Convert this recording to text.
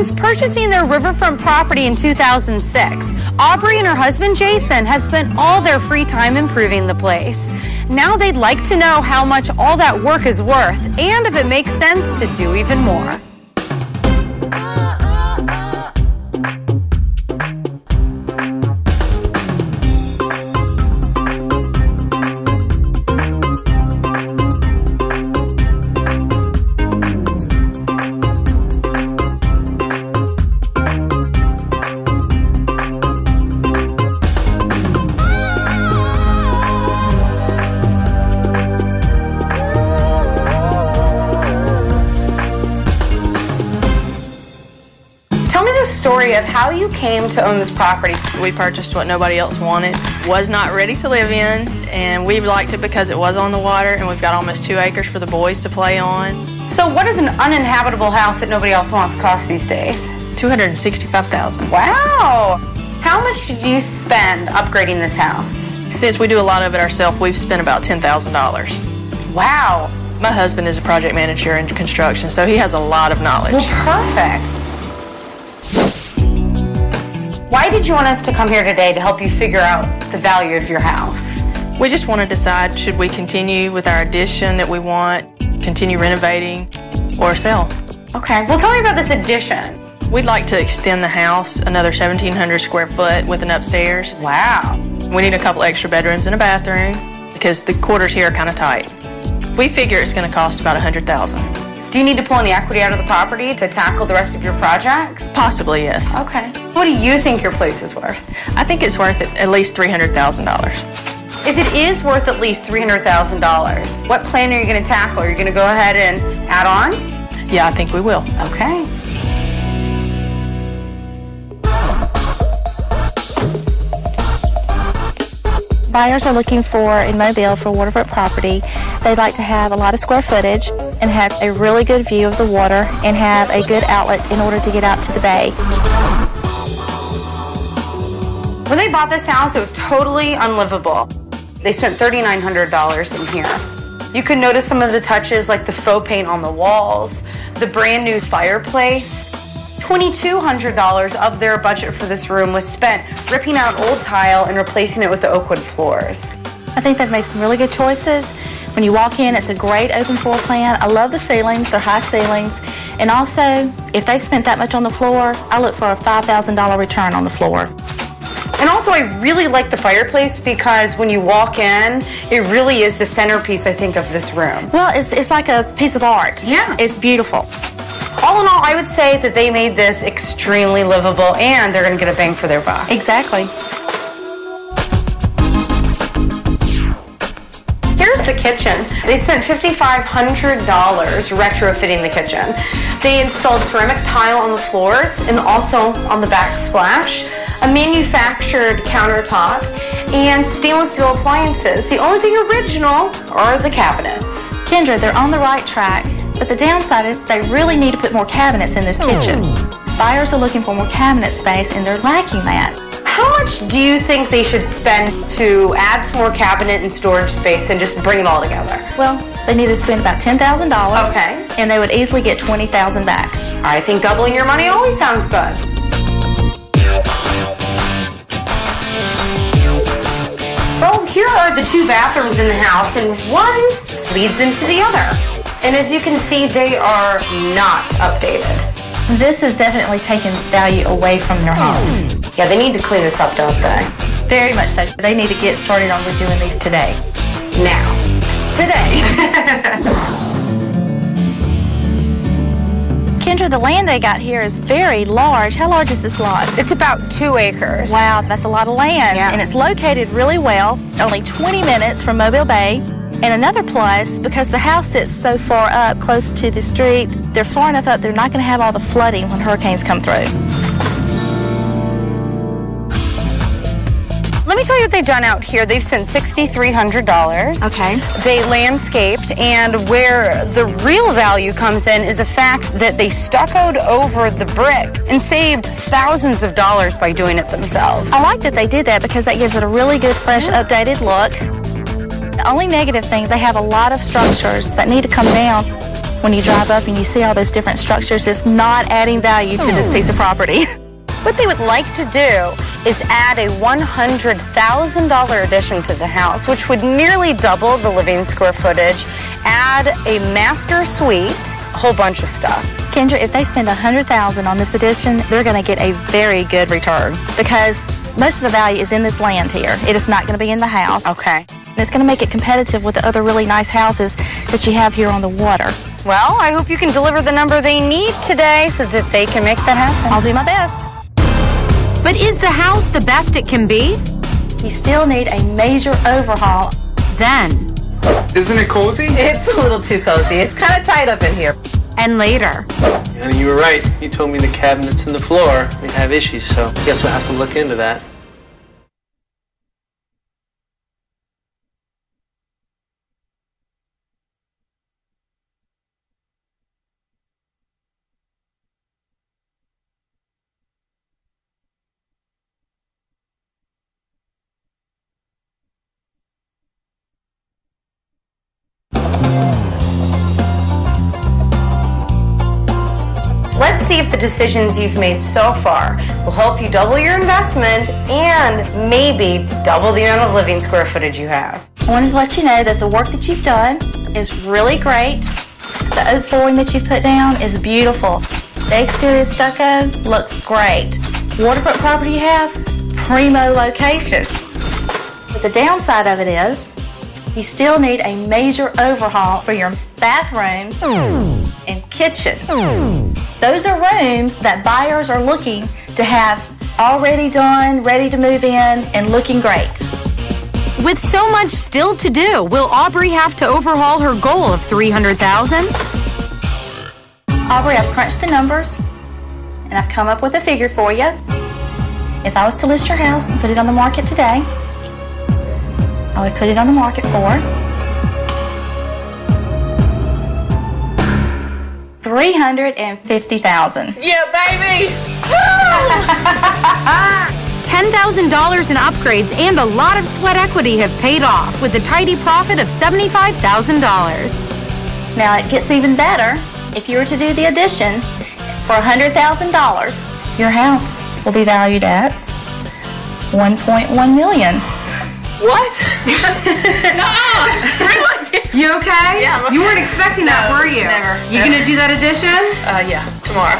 Since purchasing their riverfront property in 2006, Aubry and her husband Jason have spent all their free time improving the place. Now they'd like to know how much all that work is worth and if it makes sense to do even more. Tell me the story of how you came to own this property. We purchased what nobody else wanted, was not ready to live in, and we liked it because it was on the water, and we've got almost 2 acres for the boys to play on. So what does an uninhabitable house that nobody else wants cost these days? $265,000. Wow! How much did you spend upgrading this house? Since we do a lot of it ourselves, we've spent about $10,000. Wow! My husband is a project manager in construction, so he has a lot of knowledge. Well, perfect. Why did you want us to come here today to help you figure out the value of your house? We just want to decide, should we continue with our addition that we want, continue renovating, or sell? Okay, well tell me about this addition. We'd like to extend the house another 1,700 square foot with an upstairs. Wow. We need a couple extra bedrooms and a bathroom because the quarters here are kind of tight. We figure it's going to cost about $100,000. Do you need to pull any equity out of the property to tackle the rest of your projects? Possibly, yes. Okay. What do you think your place is worth? I think it's worth at least $300,000. If it is worth at least $300,000, what plan are you going to tackle? Are you going to go ahead and add on? Yeah, I think we will. Okay. Buyers are looking for, in Mobile, for waterfront property. They'd like to have a lot of square footage and have a really good view of the water and have a good outlet in order to get out to the bay. When they bought this house, it was totally unlivable. They spent $3,900 in here. You can notice some of the touches like the faux paint on the walls, the brand new fireplace. $2,200 of their budget for this room was spent ripping out old tile and replacing it with the oak wood floors. I think they've made some really good choices. When you walk in, it's a great open floor plan. I love the ceilings, they're high ceilings. And also, if they've spent that much on the floor, I look for a $5,000 return on the floor. And also, I really like the fireplace because when you walk in, it really is the centerpiece, I think, of this room. Well, it's like a piece of art. Yeah. It's beautiful. All in all, I would say that they made this extremely livable and they're going to get a bang for their buck. Exactly. Here's the kitchen. They spent $5,500 retrofitting the kitchen. They installed ceramic tile on the floors and also on the backsplash, a manufactured countertop, and stainless steel appliances. The only thing original are the cabinets. Kendra, they're on the right track, but the downside is they really need to put more cabinets in this kitchen. Buyers are looking for more cabinet space and they're lacking that. How much do you think they should spend to add some more cabinet and storage space and just bring it all together? Well, they need to spend about $10,000. Okay. And they would easily get $20,000 back. I think doubling your money always sounds good. Well, here are the 2 bathrooms in the house, and one leads into the other. And as you can see, they are not updated. This has definitely taken value away from their home. Yeah, they need to clean this up, don't they? Very much so. They need to get started on redoing these today. Now. Today. Kendra, the land they got here is very large. How large is this lot? It's about 2 acres. Wow, that's a lot of land. Yeah. And it's located really well, only 20 minutes from Mobile Bay. And another plus, because the house sits so far up, close to the street, they're far enough up, they're not going to have all the flooding when hurricanes come through. Let me tell you what they've done out here. They've spent $6,300. Okay. They landscaped, and where the real value comes in is the fact that they stuccoed over the brick and saved thousands of dollars by doing it themselves. I like that they did that because that gives it a really good, fresh, updated look. The only negative thing, they have a lot of structures that need to come down. when you drive up and you see all those different structures, it's not adding value to this piece of property. What they would like to do is add a $100,000 addition to the house, which would nearly double the living square footage, add a master suite, a whole bunch of stuff. Kendra, if they spend $100,000 on this addition, they're going to get a very good return because most of the value is in this land here. It is not going to be in the house. Okay. And it's going to make it competitive with the other really nice houses that you have here on the water. Well, I hope you can deliver the number they need today so that they can make that happen. I'll do my best. But is the house the best it can be? You still need a major overhaul. Then. Isn't it cozy? It's a little too cozy. It's kind of tight up in here. And later. And you were right. You told me the cabinets and the floor may have issues, so I guess we'll have to look into that. Let's see if the decisions you've made so far will help you double your investment and maybe double the amount of living square footage you have. I wanted to let you know that the work that you've done is really great. The oak flooring that you've put down is beautiful. The exterior stucco looks great. Waterfront property you have, primo location. But the downside of it is you still need a major overhaul for your bathrooms and kitchen. Those are rooms that buyers are looking to have already done, ready to move in, and looking great. With so much still to do, will Aubry have to overhaul her goal of $300,000? Aubry, I've crunched the numbers, and I've come up with a figure for you. If I was to list your house and put it on the market today, I would put it on the market for $350,000. Yeah, baby! $10,000 in upgrades and a lot of sweat equity have paid off with a tidy profit of $75,000. Now it gets even better. If you were to do the addition for $100,000, your house will be valued at $1.1 million. What? Nuh-uh. Really? You okay? Yeah. You weren't expecting that, were you? Never. You gonna do that addition? Yeah, tomorrow.